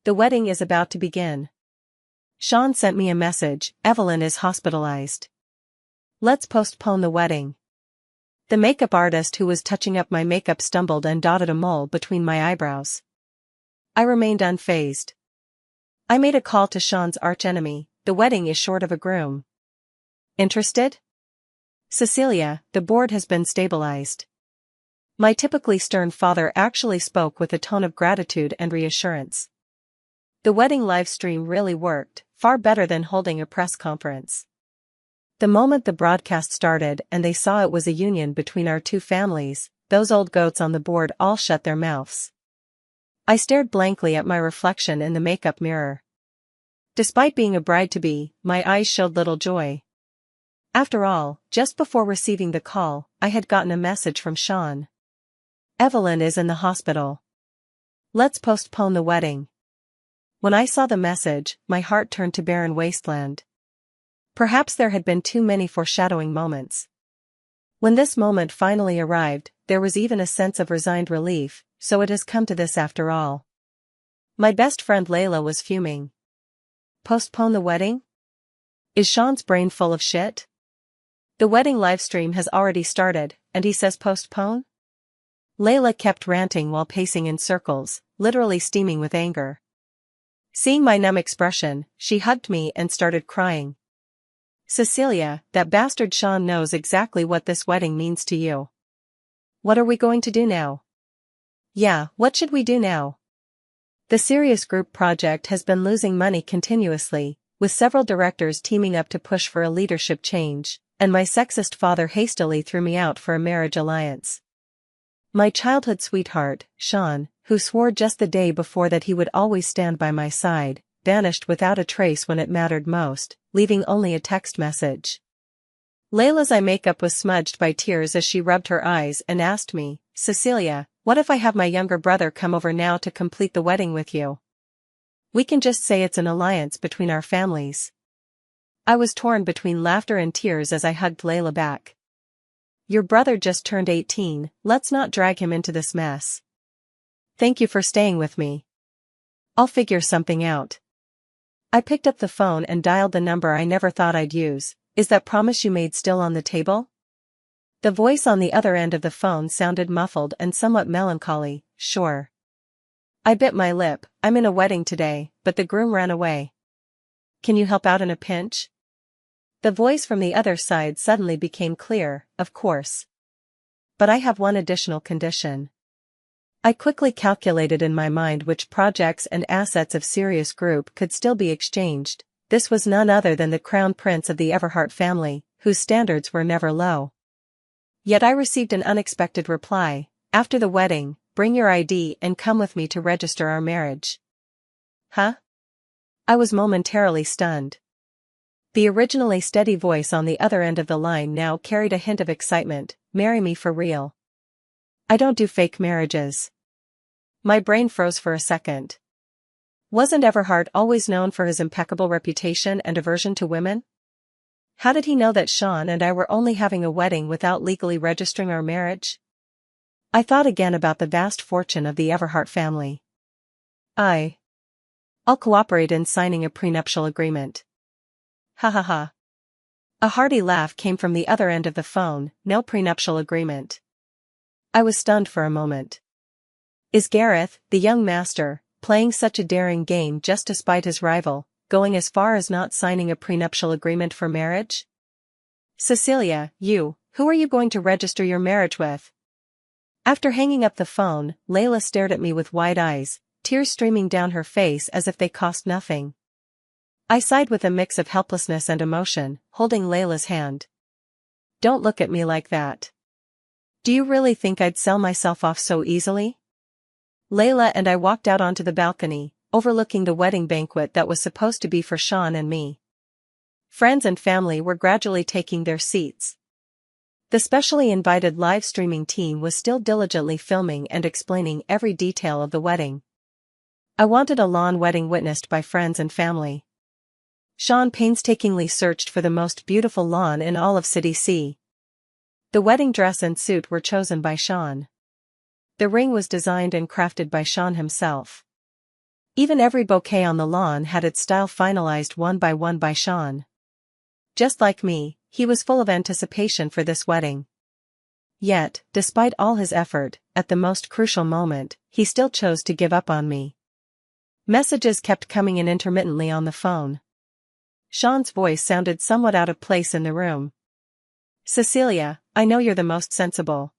The wedding is about to begin. Sean sent me a message, Evelyn is hospitalized. Let's postpone the wedding. The makeup artist who was touching up my makeup stumbled and dotted a mole between my eyebrows. I remained unfazed. I made a call to Sean's archenemy, the wedding is short of a groom. Interested? Cecilia, the board has been stabilized. My typically stern father actually spoke with a tone of gratitude and reassurance. The wedding live stream really worked, far better than holding a press conference. The moment the broadcast started and they saw it was a union between our two families, those old goats on the board all shut their mouths. I stared blankly at my reflection in the makeup mirror. Despite being a bride-to-be, my eyes showed little joy. After all, just before receiving the call, I had gotten a message from Sean. Evelyn is in the hospital. Let's postpone the wedding. When I saw the message, my heart turned to barren wasteland. Perhaps there had been too many foreshadowing moments. When this moment finally arrived, there was even a sense of resigned relief, so it has come to this after all. My best friend Layla was fuming. Postpone the wedding? Is Sean's brain full of shit? The wedding livestream has already started, and he says postpone? Layla kept ranting while pacing in circles, literally steaming with anger. Seeing my numb expression, she hugged me and started crying. Cecilia, that bastard Sean knows exactly what this wedding means to you. What are we going to do now? Yeah, what should we do now? The Serious Group project has been losing money continuously, with several directors teaming up to push for a leadership change, and my sexist father hastily threw me out for a marriage alliance. My childhood sweetheart, Sean, who swore just the day before that he would always stand by my side, vanished without a trace when it mattered most, leaving only a text message. Layla's eye makeup was smudged by tears as she rubbed her eyes and asked me, Cecilia, what if I have my younger brother come over now to complete the wedding with you? We can just say it's an alliance between our families. I was torn between laughter and tears as I hugged Layla back. Your brother just turned 18, let's not drag him into this mess. Thank you for staying with me. I'll figure something out. I picked up the phone and dialed the number I never thought I'd use. Is that promise you made still on the table? The voice on the other end of the phone sounded muffled and somewhat melancholy. Sure. I bit my lip. I'm in a wedding today, but the groom ran away. Can you help out in a pinch? The voice from the other side suddenly became clear. Of course. But I have one additional condition. I quickly calculated in my mind which projects and assets of Serious Group could still be exchanged. This was none other than the crown prince of the Everhart family, whose standards were never low. Yet I received an unexpected reply. After the wedding, bring your ID and come with me to register our marriage. Huh? I was momentarily stunned. The originally steady voice on the other end of the line now carried a hint of excitement. Marry me for real. I don't do fake marriages. My brain froze for a second. Wasn't Everhart always known for his impeccable reputation and aversion to women? How did he know that Sean and I were only having a wedding without legally registering our marriage? I thought again about the vast fortune of the Everhart family. I'll cooperate in signing a prenuptial agreement. Ha ha ha. A hearty laugh came from the other end of the phone. No prenuptial agreement. I was stunned for a moment. Is Gareth, the young master, playing such a daring game just to spite his rival, going as far as not signing a prenuptial agreement for marriage? Cecilia, who are you going to register your marriage with? After hanging up the phone, Layla stared at me with wide eyes, tears streaming down her face as if they cost nothing. I sighed with a mix of helplessness and emotion, holding Layla's hand. Don't look at me like that. Do you really think I'd sell myself off so easily? Layla and I walked out onto the balcony, overlooking the wedding banquet that was supposed to be for Sean and me. Friends and family were gradually taking their seats. The specially invited live streaming team was still diligently filming and explaining every detail of the wedding. I wanted a lawn wedding witnessed by friends and family. Sean painstakingly searched for the most beautiful lawn in all of City C. The wedding dress and suit were chosen by Sean. The ring was designed and crafted by Sean himself. Even every bouquet on the lawn had its style finalized one by Sean. Just like me, he was full of anticipation for this wedding. Yet, despite all his effort, at the most crucial moment, he still chose to give up on me. Messages kept coming in intermittently on the phone. Sean's voice sounded somewhat out of place in the room. "Cecilia, I know you're the most sensible.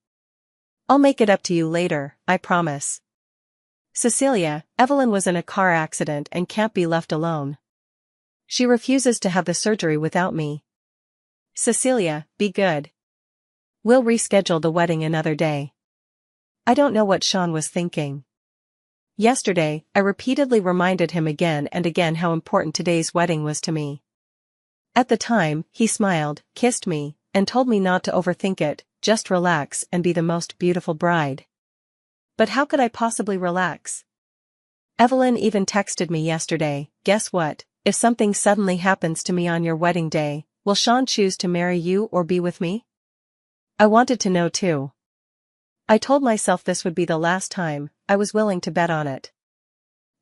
I'll make it up to you later, I promise. Cecilia, Evelyn was in a car accident and can't be left alone. She refuses to have the surgery without me. Cecilia, be good. We'll reschedule the wedding another day." I don't know what Sean was thinking. Yesterday, I repeatedly reminded him again and again how important today's wedding was to me. At the time, he smiled, kissed me, and told me not to overthink it, just relax and be the most beautiful bride. But how could I possibly relax? Evelyn even texted me yesterday, "Guess what, if something suddenly happens to me on your wedding day, will Sean choose to marry you or be with me?" I wanted to know too. I told myself this would be the last time, I was willing to bet on it.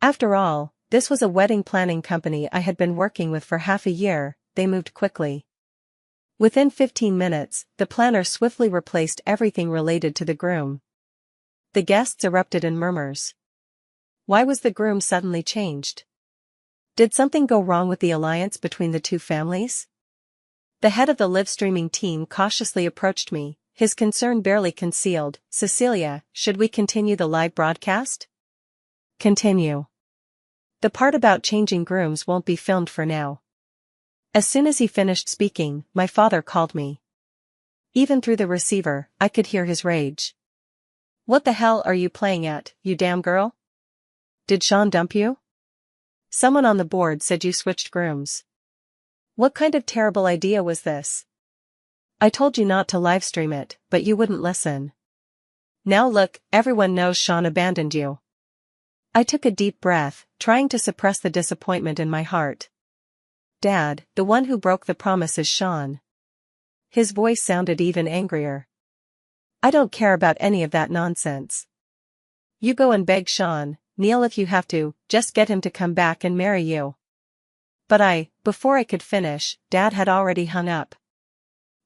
After all, this was a wedding planning company I had been working with for half a year. They moved quickly. Within 15 minutes, the planner swiftly replaced everything related to the groom. The guests erupted in murmurs. Why was the groom suddenly changed? Did something go wrong with the alliance between the two families? The head of the live streaming team cautiously approached me, his concern barely concealed. "Cecilia, should we continue the live broadcast?" "Continue. The part about changing grooms won't be filmed for now." As soon as he finished speaking, my father called me. Even through the receiver, I could hear his rage. "What the hell are you playing at, you damn girl? Did Sean dump you? Someone on the board said you switched grooms. What kind of terrible idea was this? I told you not to livestream it, but you wouldn't listen. Now look, everyone knows Sean abandoned you." I took a deep breath, trying to suppress the disappointment in my heart. "Dad, the one who broke the promise is Sean." His voice sounded even angrier. "I don't care about any of that nonsense. You go and beg Sean, kneel if you have to, just get him to come back and marry you." But before I could finish, Dad had already hung up.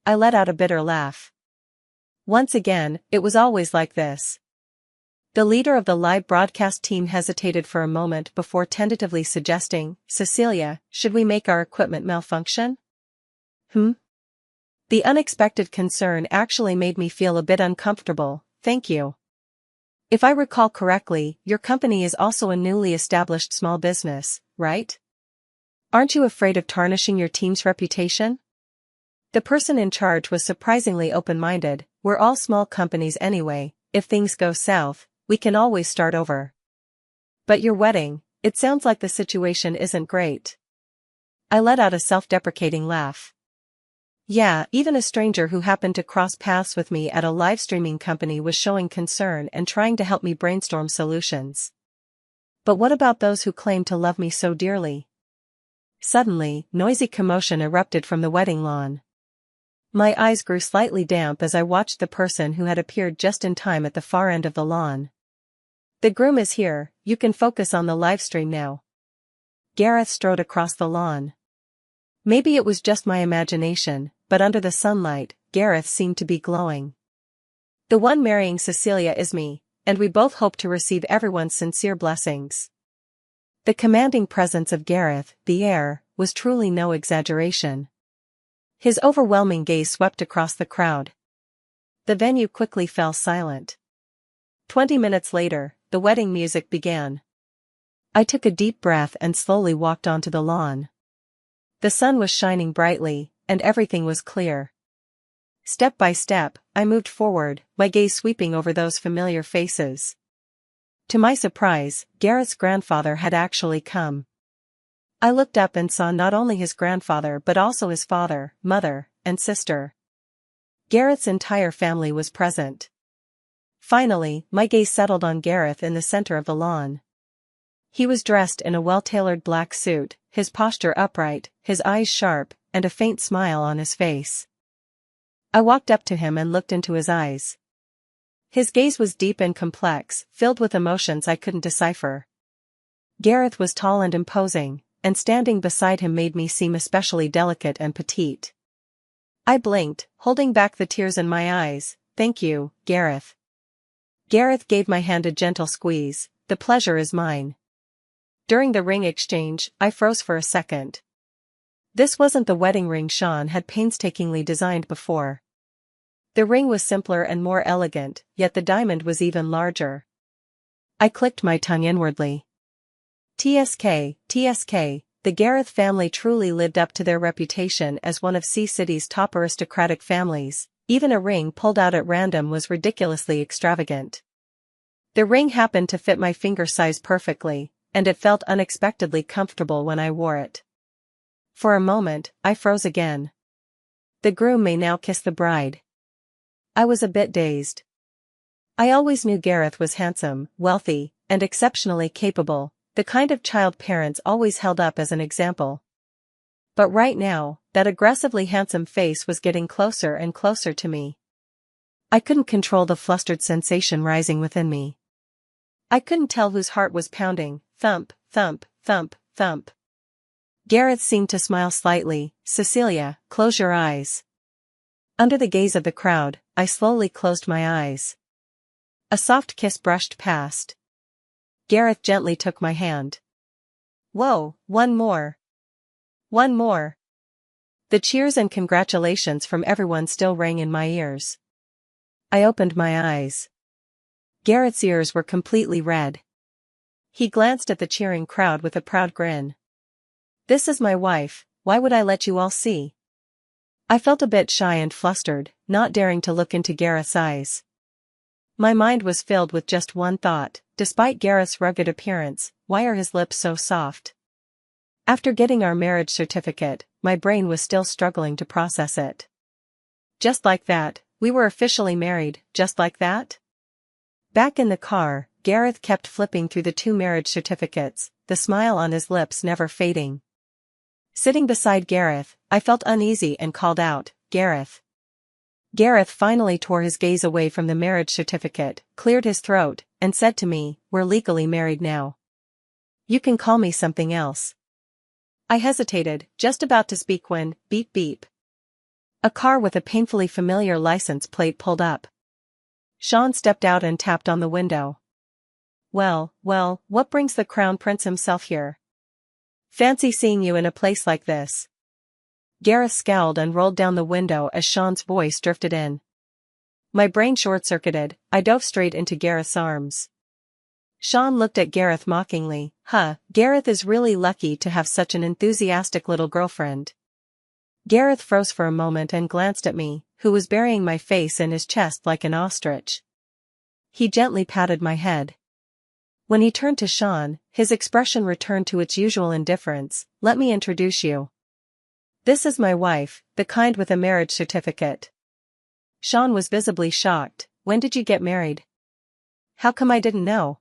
I let out a bitter laugh. Once again, it was always like this. The leader of the live broadcast team hesitated for a moment before tentatively suggesting, "Cecilia, should we make our equipment malfunction?" The unexpected concern actually made me feel a bit uncomfortable. "Thank you. If I recall correctly, your company is also a newly established small business, right? Aren't you afraid of tarnishing your team's reputation?" The person in charge was surprisingly open-minded. "We're all small companies anyway, if things go south, we can always start over. But your wedding, it sounds like the situation isn't great." I let out a self-deprecating laugh. Yeah, even a stranger who happened to cross paths with me at a live streaming company was showing concern and trying to help me brainstorm solutions. But what about those who claim to love me so dearly? Suddenly, noisy commotion erupted from the wedding lawn. My eyes grew slightly damp as I watched the person who had appeared just in time at the far end of the lawn. "The groom is here, you can focus on the live stream now." Gareth strode across the lawn. Maybe it was just my imagination, but under the sunlight, Gareth seemed to be glowing. "The one marrying Cecilia is me, and we both hope to receive everyone's sincere blessings." The commanding presence of Gareth, the heir, was truly no exaggeration. His overwhelming gaze swept across the crowd. The venue quickly fell silent. 20 minutes later, the wedding music began. I took a deep breath and slowly walked onto the lawn. The sun was shining brightly, and everything was clear. Step by step, I moved forward, my gaze sweeping over those familiar faces. To my surprise, Gareth's grandfather had actually come. I looked up and saw not only his grandfather but also his father, mother, and sister. Gareth's entire family was present. Finally, my gaze settled on Gareth in the center of the lawn. He was dressed in a well-tailored black suit, his posture upright, his eyes sharp, and a faint smile on his face. I walked up to him and looked into his eyes. His gaze was deep and complex, filled with emotions I couldn't decipher. Gareth was tall and imposing, and standing beside him made me seem especially delicate and petite. I blinked, holding back the tears in my eyes. "Thank you, Gareth." Gareth gave my hand a gentle squeeze. "The pleasure is mine." During the ring exchange, I froze for a second. This wasn't the wedding ring Sean had painstakingly designed before. The ring was simpler and more elegant, yet the diamond was even larger. I clicked my tongue inwardly. TSK, the Gareth family truly lived up to their reputation as one of Sea City's top aristocratic families. Even a ring pulled out at random was ridiculously extravagant. The ring happened to fit my finger size perfectly, and it felt unexpectedly comfortable when I wore it. For a moment, I froze again. The groom may now kiss the bride. I was a bit dazed. I always knew Gareth was handsome, wealthy, and exceptionally capable, the kind of child parents always held up as an example. But right now, that aggressively handsome face was getting closer and closer to me. I couldn't control the flustered sensation rising within me. I couldn't tell whose heart was pounding. Thump, thump, thump, thump. Gareth seemed to smile slightly. "Cecilia, close your eyes." Under the gaze of the crowd, I slowly closed my eyes. A soft kiss brushed past. Gareth gently took my hand. "Whoa, one more. One more." The cheers and congratulations from everyone still rang in my ears. I opened my eyes. Gareth's ears were completely red. He glanced at the cheering crowd with a proud grin. "This is my wife, why would I let you all see?" I felt a bit shy and flustered, not daring to look into Gareth's eyes. My mind was filled with just one thought: despite Gareth's rugged appearance, why are his lips so soft? After getting our marriage certificate, my brain was still struggling to process it. Just like that, we were officially married, just like that? Back in the car, Gareth kept flipping through the 2 marriage certificates, the smile on his lips never fading. Sitting beside Gareth, I felt uneasy and called out, "Gareth." Gareth finally tore his gaze away from the marriage certificate, cleared his throat, and said to me, "We're legally married now. You can call me something else." I hesitated, just about to speak when, beep beep. A car with a painfully familiar license plate pulled up. Sean stepped out and tapped on the window. Well, what brings the Crown Prince himself here? Fancy seeing you in a place like this." Gareth scowled and rolled down the window as Sean's voice drifted in. My brain short-circuited, I dove straight into Gareth's arms. Sean looked at Gareth mockingly. Gareth is really lucky to have such an enthusiastic little girlfriend." Gareth froze for a moment and glanced at me, who was burying my face in his chest like an ostrich. He gently patted my head. When he turned to Sean, his expression returned to its usual indifference. "Let me introduce you. This is my wife, the kind with a marriage certificate." Sean was visibly shocked. "When did you get married? How come I didn't know?"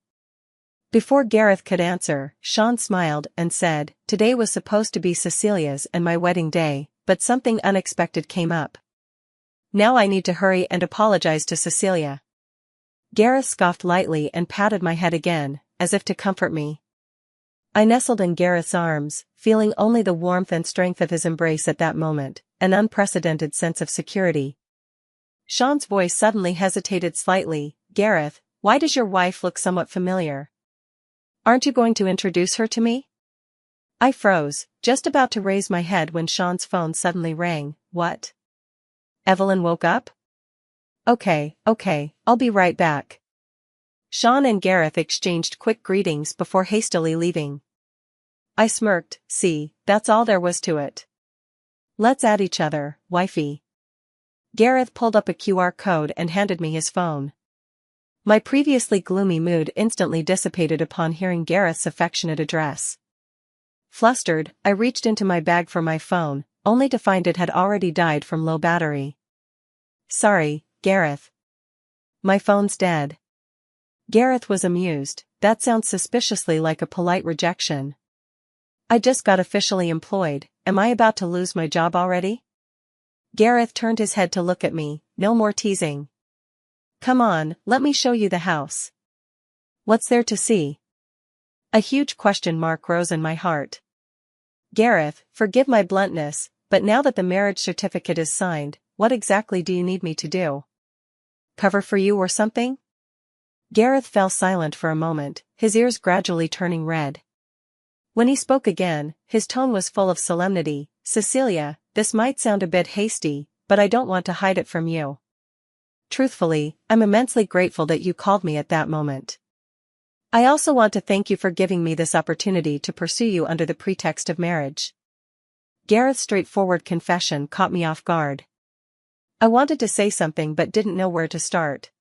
Before Gareth could answer, Sean smiled and said, "Today was supposed to be Cecilia's and my wedding day, but something unexpected came up. Now I need to hurry and apologize to Cecilia." Gareth scoffed lightly and patted my head again, as if to comfort me. I nestled in Gareth's arms, feeling only the warmth and strength of his embrace at that moment, an unprecedented sense of security. Sean's voice suddenly hesitated slightly. "Gareth, why does your wife look somewhat familiar? Aren't you going to introduce her to me?" I froze, just about to raise my head when Sean's phone suddenly rang. "What? Evelyn woke up? Okay, I'll be right back." Sean and Gareth exchanged quick greetings before hastily leaving. I smirked. See, that's all there was to it. Let's add each other, wifey. Gareth pulled up a QR code and handed me his phone. My previously gloomy mood instantly dissipated upon hearing Gareth's affectionate address. Flustered, I reached into my bag for my phone, only to find it had already died from low battery. "Sorry, Gareth. My phone's dead." Gareth was amused. "That sounds suspiciously like a polite rejection. I just got officially employed, am I about to lose my job already?" Gareth turned his head to look at me. "No more teasing. Come on, let me show you the house." "What's there to see?" A huge question mark rose in my heart. Gareth, forgive my bluntness, but now that the marriage certificate is signed, what exactly do you need me to do? Cover for you or something? Gareth fell silent for a moment, his ears gradually turning red. When he spoke again, his tone was full of solemnity. Cecilia, this might sound a bit hasty, but I don't want to hide it from you. Truthfully, I'm immensely grateful that you called me at that moment. I also want to thank you for giving me this opportunity to pursue you under the pretext of marriage. Gareth's straightforward confession caught me off guard. I wanted to say something but didn't know where to start.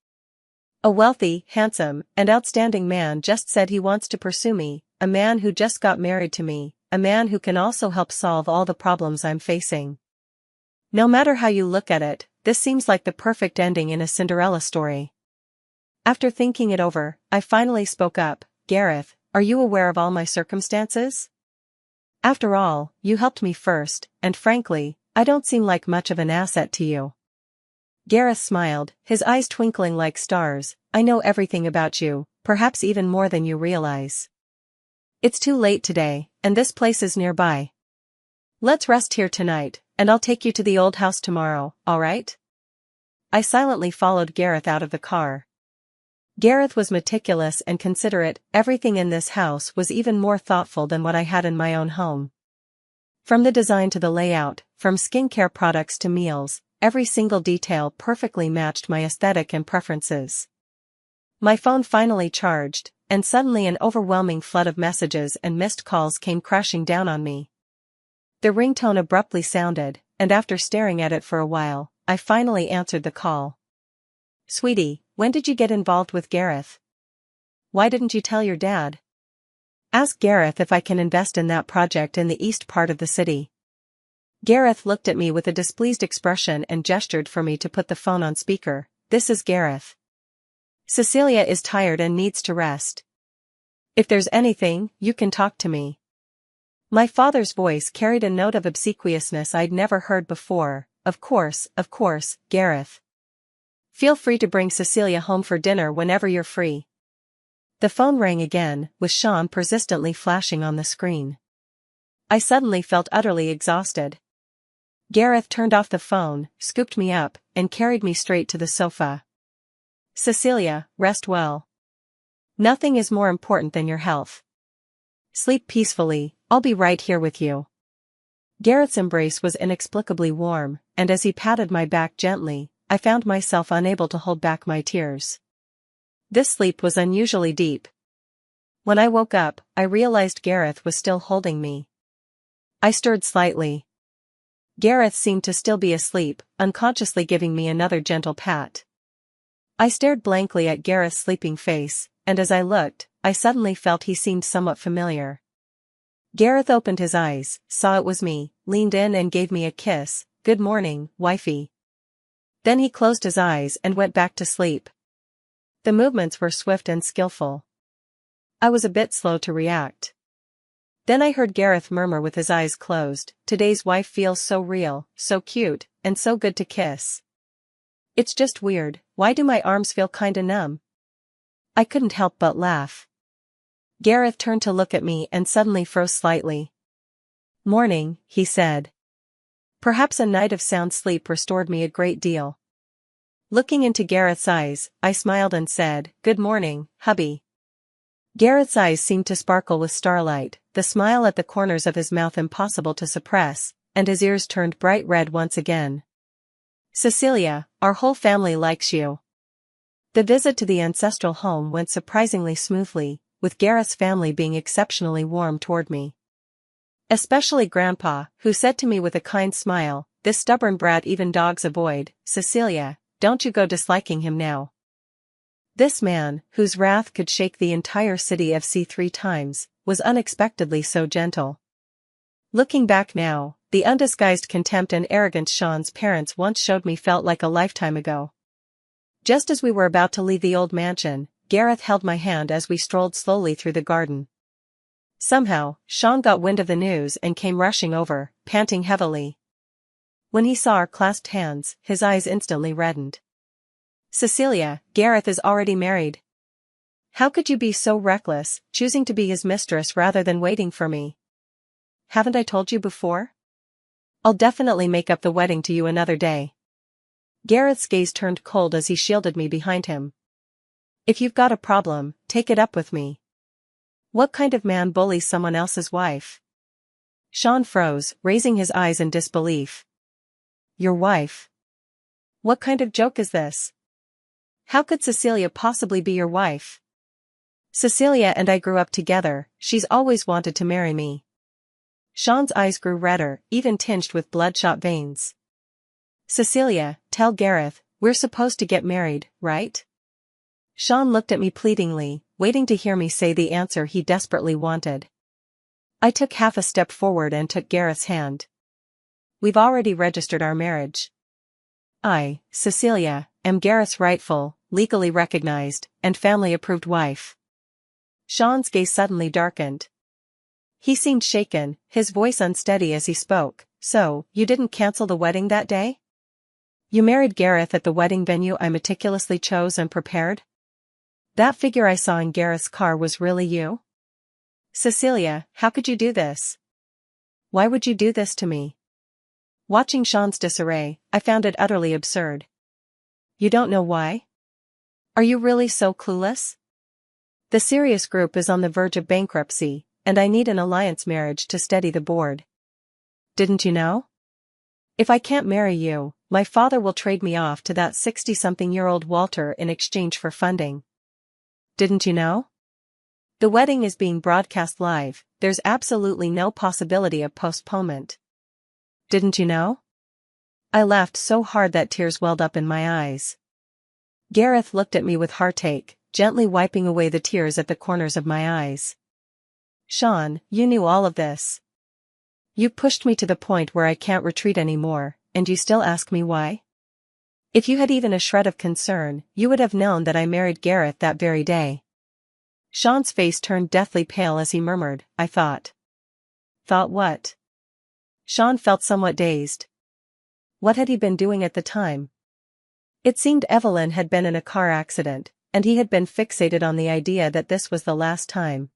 A wealthy, handsome, and outstanding man just said he wants to pursue me, a man who just got married to me, a man who can also help solve all the problems I'm facing. No matter how you look at it, this seems like the perfect ending in a Cinderella story. After thinking it over, I finally spoke up. Gareth, are you aware of all my circumstances? After all, you helped me first, and frankly, I don't seem like much of an asset to you. Gareth smiled, his eyes twinkling like stars. I know everything about you, perhaps even more than you realize. It's too late today, and this place is nearby. Let's rest here tonight, and I'll take you to the old house tomorrow, all right? I silently followed Gareth out of the car. Gareth was meticulous and considerate. Everything in this house was even more thoughtful than what I had in my own home. From the design to the layout, from skincare products to meals, every single detail perfectly matched my aesthetic and preferences. My phone finally charged, and suddenly an overwhelming flood of messages and missed calls came crashing down on me. The ringtone abruptly sounded, and after staring at it for a while, I finally answered the call. Sweetie, when did you get involved with Gareth? Why didn't you tell your dad? Ask Gareth if I can invest in that project in the east part of the city. Gareth looked at me with a displeased expression and gestured for me to put the phone on speaker. This is Gareth. Cecilia is tired and needs to rest. If there's anything, you can talk to me. My father's voice carried a note of obsequiousness I'd never heard before. Of course, Gareth. Feel free to bring Cecilia home for dinner whenever you're free. The phone rang again, with Sean persistently flashing on the screen. I suddenly felt utterly exhausted. Gareth turned off the phone, scooped me up, and carried me straight to the sofa. Cecilia, rest well. Nothing is more important than your health. Sleep peacefully, I'll be right here with you. Gareth's embrace was inexplicably warm, and as he patted my back gently, I found myself unable to hold back my tears. This sleep was unusually deep. When I woke up, I realized Gareth was still holding me. I stirred slightly. Gareth seemed to still be asleep, unconsciously giving me another gentle pat. I stared blankly at Gareth's sleeping face, and as I looked, I suddenly felt he seemed somewhat familiar. Gareth opened his eyes, saw it was me, leaned in and gave me a kiss. Good morning, wifey. Then he closed his eyes and went back to sleep. The movements were swift and skillful. I was a bit slow to react. Then I heard Gareth murmur with his eyes closed, today's wife feels so real, so cute, and so good to kiss. It's just weird, why do my arms feel kinda numb? I couldn't help but laugh. Gareth turned to look at me and suddenly froze slightly. Morning, he said. Perhaps a night of sound sleep restored me a great deal. Looking into Gareth's eyes, I smiled and said, Good morning, hubby. Gareth's eyes seemed to sparkle with starlight, the smile at the corners of his mouth impossible to suppress, and his ears turned bright red once again. Cecilia, our whole family likes you. The visit to the ancestral home went surprisingly smoothly, with Gareth's family being exceptionally warm toward me. Especially Grandpa, who said to me with a kind smile, this stubborn brat even dogs avoid. Cecilia, don't you go disliking him now. This man, whose wrath could shake the entire city of C 3 times, was unexpectedly so gentle. Looking back now, the undisguised contempt and arrogance Sean's parents once showed me felt like a lifetime ago. Just as we were about to leave the old mansion, Gareth held my hand as we strolled slowly through the garden. Somehow, Sean got wind of the news and came rushing over, panting heavily. When he saw our clasped hands, his eyes instantly reddened. Cecilia, Gareth is already married. How could you be so reckless, choosing to be his mistress rather than waiting for me? Haven't I told you before? I'll definitely make up the wedding to you another day. Gareth's gaze turned cold as he shielded me behind him. If you've got a problem, take it up with me. What kind of man bullies someone else's wife? Sean froze, raising his eyes in disbelief. Your wife? What kind of joke is this? How could Cecilia possibly be your wife? Cecilia and I grew up together, she's always wanted to marry me. Sean's eyes grew redder, even tinged with bloodshot veins. Cecilia, tell Gareth, we're supposed to get married, right? Sean looked at me pleadingly, waiting to hear me say the answer he desperately wanted. I took half a step forward and took Gareth's hand. We've already registered our marriage. I, Cecilia, am Gareth's rightful, legally recognized, and family-approved wife. Sean's gaze suddenly darkened. He seemed shaken, his voice unsteady as he spoke. So, you didn't cancel the wedding that day? You married Gareth at the wedding venue I meticulously chose and prepared? That figure I saw in Gareth's car was really you? Cecilia, how could you do this? Why would you do this to me? Watching Sean's disarray, I found it utterly absurd. You don't know why? Are you really so clueless? The Sirius Group is on the verge of bankruptcy, and I need an alliance marriage to steady the board. Didn't you know? If I can't marry you, my father will trade me off to that 60-something-year-old Walter in exchange for funding. Didn't you know? The wedding is being broadcast live, there's absolutely no possibility of postponement. Didn't you know? I laughed so hard that tears welled up in my eyes. Gareth looked at me with heartache, gently wiping away the tears at the corners of my eyes. Sean, you knew all of this. You pushed me to the point where I can't retreat anymore, and you still ask me why? If you had even a shred of concern, you would have known that I married Gareth that very day. Sean's face turned deathly pale as he murmured, I thought. Thought what? Sean felt somewhat dazed. What had he been doing at the time? It seemed Evelyn had been in a car accident, and he had been fixated on the idea that this was the last time.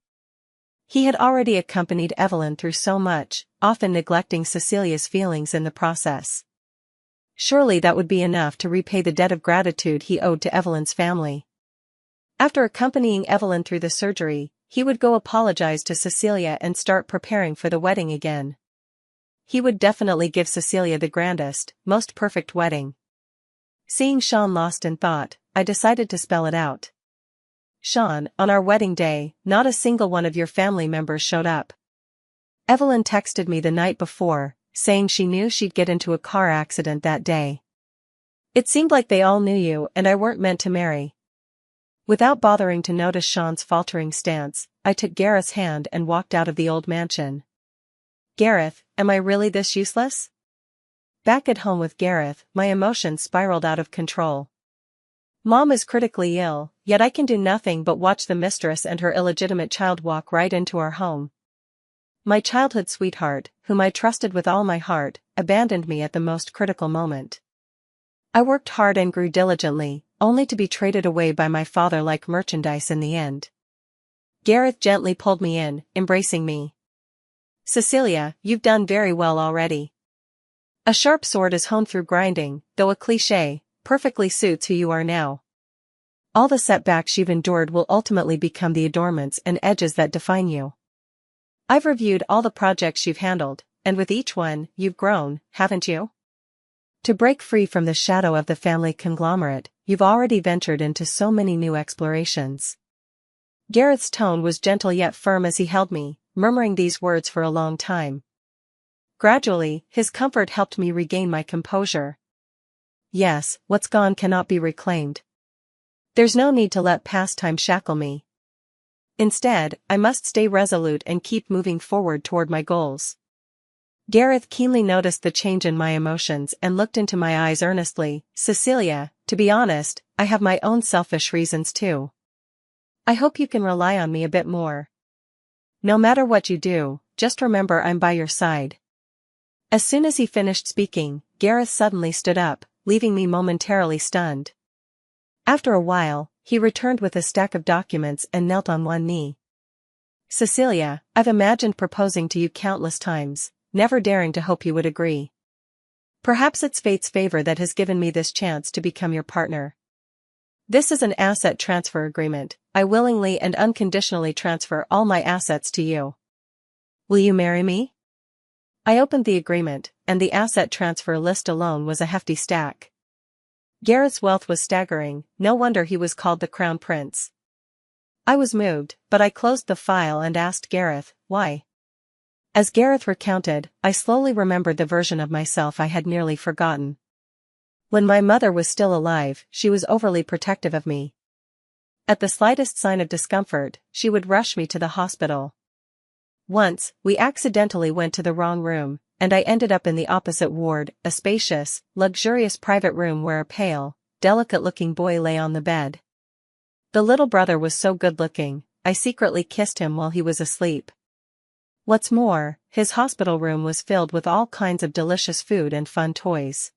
He had already accompanied Evelyn through so much, often neglecting Cecilia's feelings in the process. Surely that would be enough to repay the debt of gratitude he owed to Evelyn's family. After accompanying Evelyn through the surgery, he would go apologize to Cecilia and start preparing for the wedding again. He would definitely give Cecilia the grandest, most perfect wedding. Seeing Sean lost in thought, I decided to spell it out. Sean, on our wedding day, not a single one of your family members showed up. Evelyn texted me the night before, saying she knew she'd get into a car accident that day. It seemed like they all knew you and I weren't meant to marry. Without bothering to notice Sean's faltering stance, I took Gareth's hand and walked out of the old mansion. Gareth, am I really this useless? Back at home with Gareth, my emotions spiraled out of control. Mom is critically ill, yet I can do nothing but watch the mistress and her illegitimate child walk right into our home. My childhood sweetheart, whom I trusted with all my heart, abandoned me at the most critical moment. I worked hard and grew diligently, only to be traded away by my father like merchandise in the end. Gareth gently pulled me in, embracing me. Cecilia, you've done very well already. A sharp sword is honed through grinding, though a cliché, perfectly suits who you are now. All the setbacks you've endured will ultimately become the adornments and edges that define you. I've reviewed all the projects you've handled, and with each one, you've grown, haven't you? To break free from the shadow of the family conglomerate, you've already ventured into so many new explorations. Gareth's tone was gentle yet firm as he held me, murmuring these words for a long time. Gradually, his comfort helped me regain my composure. Yes, what's gone cannot be reclaimed. There's no need to let past time shackle me. Instead, I must stay resolute and keep moving forward toward my goals. Gareth keenly noticed the change in my emotions and looked into my eyes earnestly. Cecilia, to be honest, I have my own selfish reasons too. I hope you can rely on me a bit more. No matter what you do, just remember I'm by your side. As soon as he finished speaking, Gareth suddenly stood up, leaving me momentarily stunned. After a while, He returned with a stack of documents and knelt on one knee. Cecilia, I've imagined proposing to you countless times, never daring to hope you would agree. Perhaps it's fate's favor that has given me this chance to become your partner. This is an asset transfer agreement. I willingly and unconditionally transfer all my assets to you. Will you marry me? I opened the agreement, and the asset transfer list alone was a hefty stack. Gareth's wealth was staggering, no wonder he was called the Crown Prince. I was moved, but I closed the file and asked Gareth, why? As Gareth recounted, I slowly remembered the version of myself I had nearly forgotten. When my mother was still alive, she was overly protective of me. At the slightest sign of discomfort, she would rush me to the hospital. Once, we accidentally went to the wrong room, and I ended up in the opposite ward, a spacious, luxurious private room where a pale, delicate-looking boy lay on the bed. The little brother was so good-looking, I secretly kissed him while he was asleep. What's more, his hospital room was filled with all kinds of delicious food and fun toys.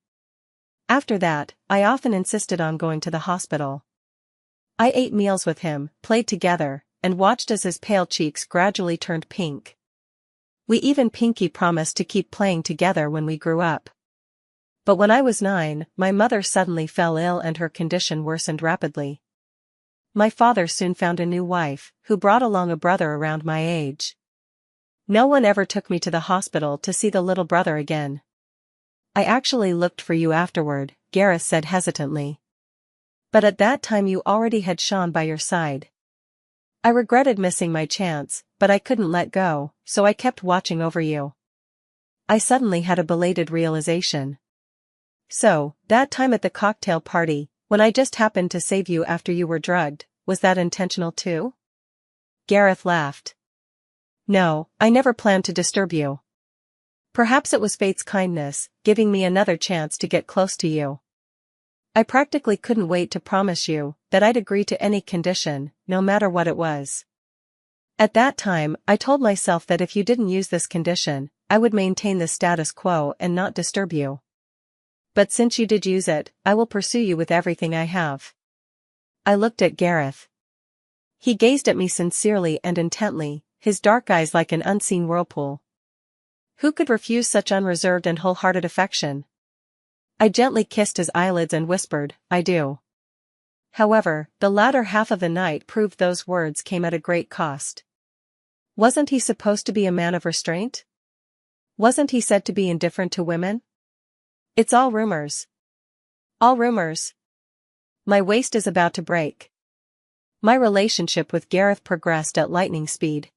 After that, I often insisted on going to the hospital. I ate meals with him, played together, and watched as his pale cheeks gradually turned pink. We even pinky promised to keep playing together when we grew up. But when I was 9, my mother suddenly fell ill and her condition worsened rapidly. My father soon found a new wife, who brought along a brother around my age. No one ever took me to the hospital to see the little brother again. I actually looked for you afterward, Gareth said hesitantly. But at that time you already had Sean by your side. I regretted missing my chance, but I couldn't let go, so I kept watching over you. I suddenly had a belated realization. So, that time at the cocktail party, when I just happened to save you after you were drugged, was that intentional too? Gareth laughed. No, I never planned to disturb you. Perhaps it was fate's kindness, giving me another chance to get close to you. I practically couldn't wait to promise you that I'd agree to any condition, no matter what it was. At that time, I told myself that if you didn't use this condition, I would maintain the status quo and not disturb you. But since you did use it, I will pursue you with everything I have. I looked at Gareth. He gazed at me sincerely and intently, his dark eyes like an unseen whirlpool. Who could refuse such unreserved and wholehearted affection? I gently kissed his eyelids and whispered, I do. However, the latter half of the night proved those words came at a great cost. Wasn't he supposed to be a man of restraint? Wasn't he said to be indifferent to women? It's all rumors. All rumors. My waist is about to break. My relationship with Gareth progressed at lightning speed.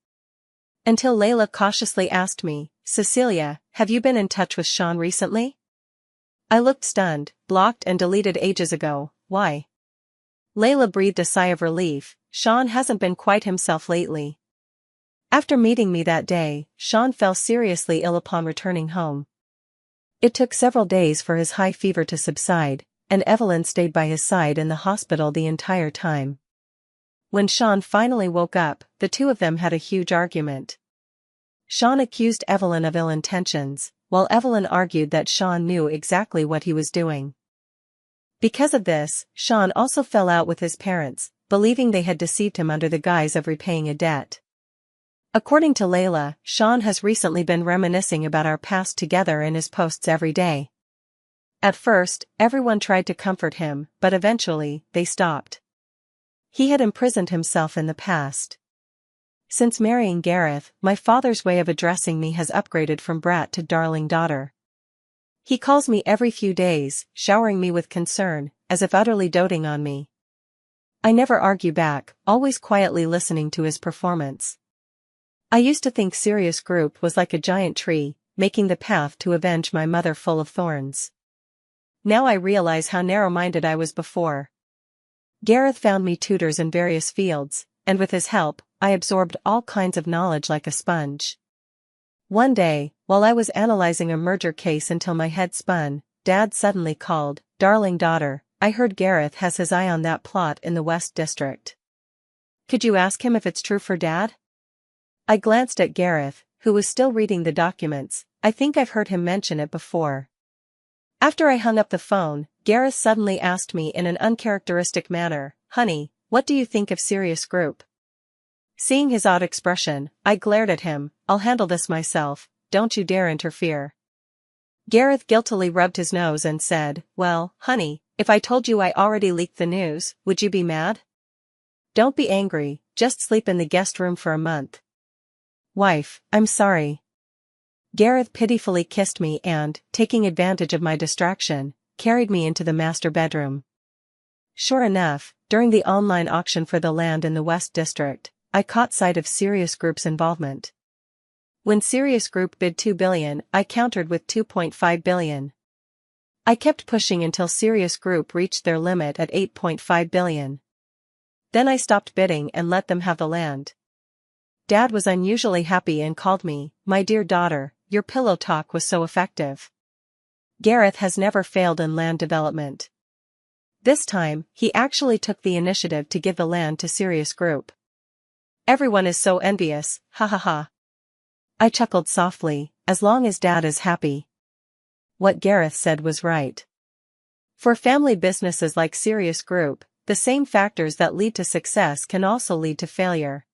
Until Layla cautiously asked me, Cecilia, have you been in touch with Sean recently? I looked stunned, blocked and deleted ages ago, why? Layla breathed a sigh of relief. Sean hasn't been quite himself lately. After meeting me that day, Sean fell seriously ill upon returning home. It took several days for his high fever to subside, and Evelyn stayed by his side in the hospital the entire time. When Sean finally woke up, the two of them had a huge argument. Sean accused Evelyn of ill intentions, while Evelyn argued that Sean knew exactly what he was doing. Because of this, Sean also fell out with his parents, believing they had deceived him under the guise of repaying a debt. According to Layla, Sean has recently been reminiscing about our past together in his posts every day. At first, everyone tried to comfort him, but eventually, they stopped. He had imprisoned himself in the past. Since marrying Gareth, my father's way of addressing me has upgraded from brat to darling daughter. He calls me every few days, showering me with concern, as if utterly doting on me. I never argue back, always quietly listening to his performance. I used to think Sirius Group was like a giant tree, making the path to avenge my mother full of thorns. Now I realize how narrow-minded I was before. Gareth found me tutors in various fields, and with his help, I absorbed all kinds of knowledge like a sponge. One day, while I was analyzing a merger case until my head spun, Dad suddenly called, "Darling daughter, I heard Gareth has his eye on that plot in the West District. Could you ask him if it's true for Dad?" I glanced at Gareth, who was still reading the documents. I think I've heard him mention it before. After I hung up the phone, Gareth suddenly asked me in an uncharacteristic manner, "Honey, What do you think of Sirius Group? Seeing his odd expression, I glared at him. I'll handle this myself, don't you dare interfere. Gareth guiltily rubbed his nose and said, well, honey, if I told you I already leaked the news, would you be mad? Don't be angry, just sleep in the guest room for a month. Wife, I'm sorry. Gareth pitifully kissed me and, taking advantage of my distraction, carried me into the master bedroom. Sure enough, during the online auction for the land in the West District, I caught sight of Sirius Group's involvement. When Sirius Group bid $2 billion, I countered with $2.5 billion. I kept pushing until Sirius Group reached their limit at $8.5 billion. Then I stopped bidding and let them have the land. Dad was unusually happy and called me, my dear daughter, your pillow talk was so effective. Gareth has never failed in land development. This time, he actually took the initiative to give the land to Sirius Group. Everyone is so envious, ha ha ha. I chuckled softly, as long as Dad is happy. What Gareth said was right. For family businesses like Sirius Group, the same factors that lead to success can also lead to failure.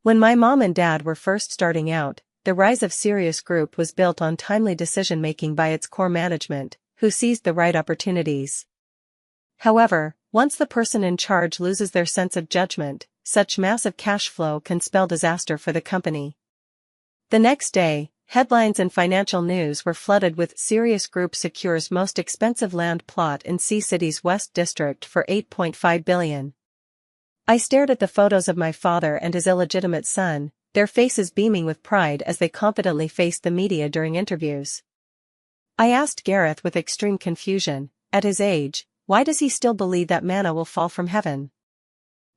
When my mom and dad were first starting out, the rise of Sirius Group was built on timely decision-making by its core management, who seized the right opportunities. However, once the person in charge loses their sense of judgment, such massive cash flow can spell disaster for the company. The next day, headlines and financial news were flooded with Sirius Group secures most expensive land plot in Sea City's West District for $8.5 billion. I stared at the photos of my father and his illegitimate son, their faces beaming with pride as they confidently faced the media during interviews. I asked Gareth with extreme confusion, at his age, why does he still believe that manna will fall from heaven?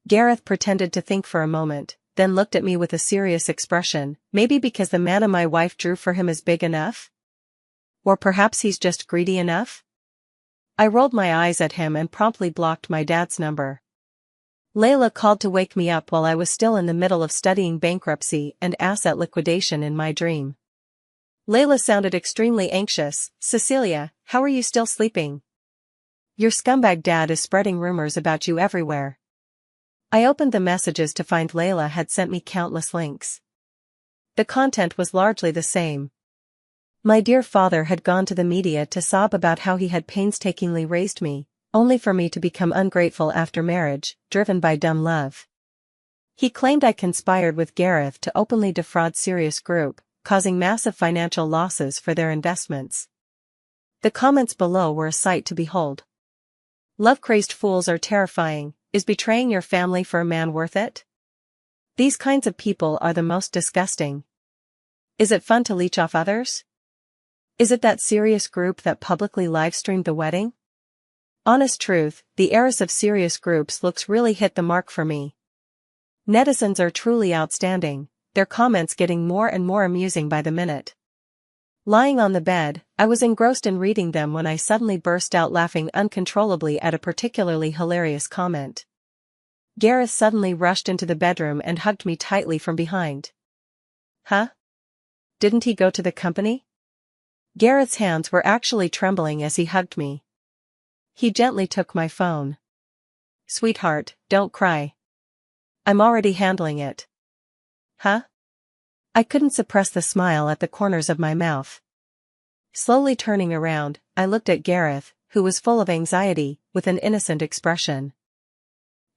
Gareth pretended to think for a moment, then looked at me with a serious expression, maybe because the manna my wife drew for him is big enough? Or perhaps he's just greedy enough? I rolled my eyes at him and promptly blocked my dad's number. Layla called to wake me up while I was still in the middle of studying bankruptcy and asset liquidation in my dream. Layla sounded extremely anxious. Cecilia, how are you still sleeping? Your scumbag dad is spreading rumors about you everywhere. I opened the messages to find Layla had sent me countless links. The content was largely the same. My dear father had gone to the media to sob about how he had painstakingly raised me, only for me to become ungrateful after marriage, driven by dumb love. He claimed I conspired with Gareth to openly defraud Sirius Group, causing massive financial losses for their investments. The comments below were a sight to behold. Love-crazed fools are terrifying. Is betraying your family for a man worth it? These kinds of people are the most disgusting. Is it fun to leech off others? Is it that Sirius Group that publicly live-streamed the wedding? Honest truth, the heiress of Sirius Groups looks really hit the mark for me. Netizens are truly outstanding, their comments getting more and more amusing by the minute. Lying on the bed, I was engrossed in reading them when I suddenly burst out laughing uncontrollably at a particularly hilarious comment. Gareth suddenly rushed into the bedroom and hugged me tightly from behind. Huh? Didn't he go to the company? Gareth's hands were actually trembling as he hugged me. He gently took my phone. Sweetheart, don't cry. I'm already handling it. Huh? I couldn't suppress the smile at the corners of my mouth. Slowly turning around, I looked at Gareth, who was full of anxiety, with an innocent expression.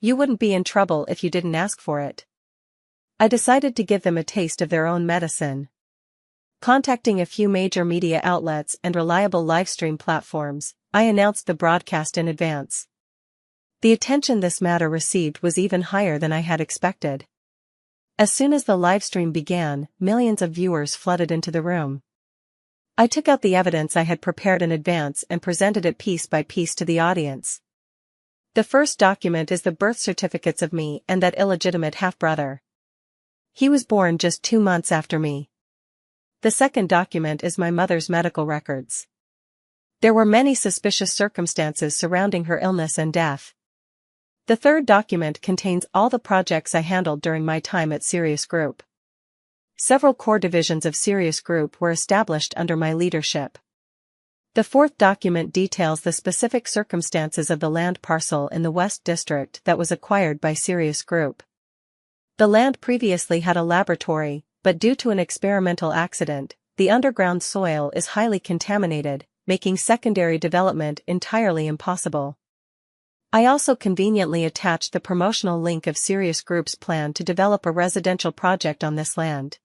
You wouldn't be in trouble if you didn't ask for it. I decided to give them a taste of their own medicine. Contacting a few major media outlets and reliable livestream platforms, I announced the broadcast in advance. The attention this matter received was even higher than I had expected. As soon as the livestream began, millions of viewers flooded into the room. I took out the evidence I had prepared in advance and presented it piece by piece to the audience. The first document is the birth certificates of me and that illegitimate half-brother. He was born just 2 months after me. The second document is my mother's medical records. There were many suspicious circumstances surrounding her illness and death. The third document contains all the projects I handled during my time at Sirius Group. Several core divisions of Sirius Group were established under my leadership. The fourth document details the specific circumstances of the land parcel in the West District that was acquired by Sirius Group. The land previously had a laboratory, but due to an experimental accident, the underground soil is highly contaminated, making secondary development entirely impossible. I also conveniently attached the promotional link of Sirius Group's plan to develop a residential project on this land.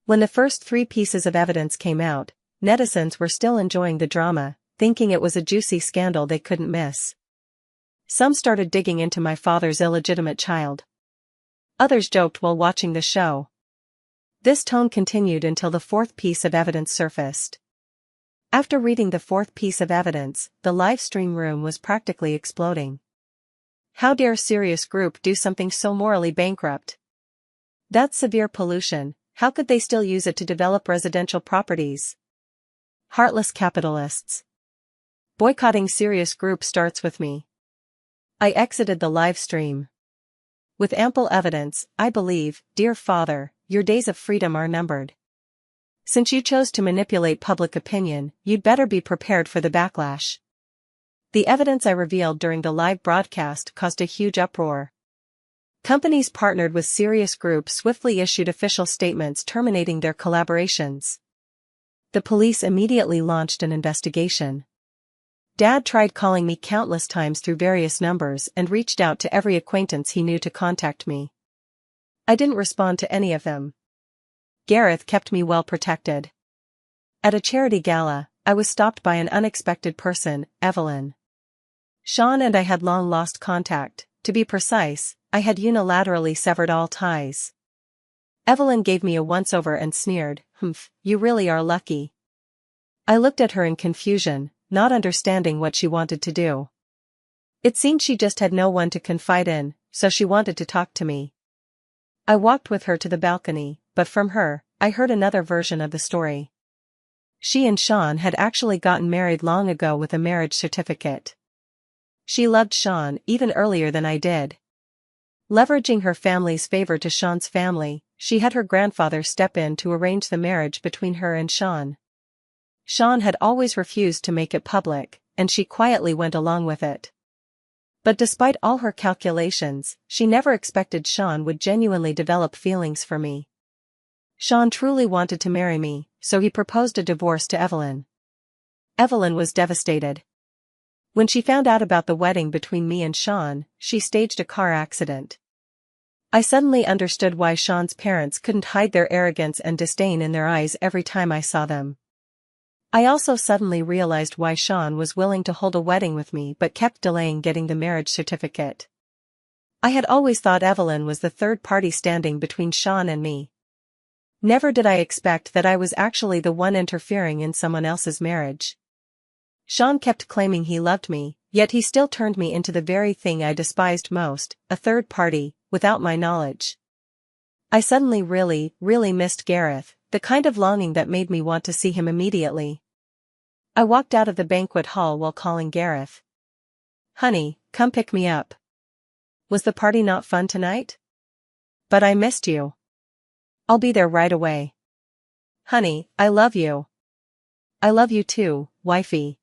When the first 3 pieces of evidence came out, netizens were still enjoying the drama, thinking it was a juicy scandal they couldn't miss. Some started digging into my father's illegitimate child. Others joked while watching the show. This tone continued until the 4th piece of evidence surfaced. After reading the 4th piece of evidence, the live stream room was practically exploding. How dare Sirius Group do something so morally bankrupt? That's severe pollution. How could they still use it to develop residential properties? Heartless capitalists. Boycotting Sirius Group starts with me. I exited the live stream. With ample evidence, I believe, dear Father, your days of freedom are numbered. Since you chose to manipulate public opinion, you'd better be prepared for the backlash. The evidence I revealed during the live broadcast caused a huge uproar. Companies partnered with Sirius Group swiftly issued official statements terminating their collaborations. The police immediately launched an investigation. Dad tried calling me countless times through various numbers and reached out to every acquaintance he knew to contact me. I didn't respond to any of them. Gareth kept me well protected. At a charity gala, I was stopped by an unexpected person, Evelyn. Sean and I had long lost contact. To be precise, I had unilaterally severed all ties. Evelyn gave me a once-over and sneered, "Humph, you really are lucky." I looked at her in confusion, not understanding what she wanted to do. It seemed she just had no one to confide in, so she wanted to talk to me. I walked with her to the balcony, but from her, I heard another version of the story. She and Sean had actually gotten married long ago with a marriage certificate. She loved Sean even earlier than I did. Leveraging her family's favor to Sean's family, she had her grandfather step in to arrange the marriage between her and Sean. Sean had always refused to make it public, and she quietly went along with it. But despite all her calculations, she never expected Sean would genuinely develop feelings for me. Sean truly wanted to marry me, so he proposed a divorce to Evelyn. Evelyn was devastated. When she found out about the wedding between me and Sean, she staged a car accident. I suddenly understood why Sean's parents couldn't hide their arrogance and disdain in their eyes every time I saw them. I also suddenly realized why Sean was willing to hold a wedding with me but kept delaying getting the marriage certificate. I had always thought Evelyn was the third party standing between Sean and me. Never did I expect that I was actually the one interfering in someone else's marriage. Sean kept claiming he loved me, yet he still turned me into the very thing I despised most, a third party, without my knowledge. I suddenly really missed Gareth, the kind of longing that made me want to see him immediately. I walked out of the banquet hall while calling Gareth. "Honey, come pick me up. Was the party not fun tonight? But I missed you. I'll be there right away. Honey, I love you." "I love you too, wifey."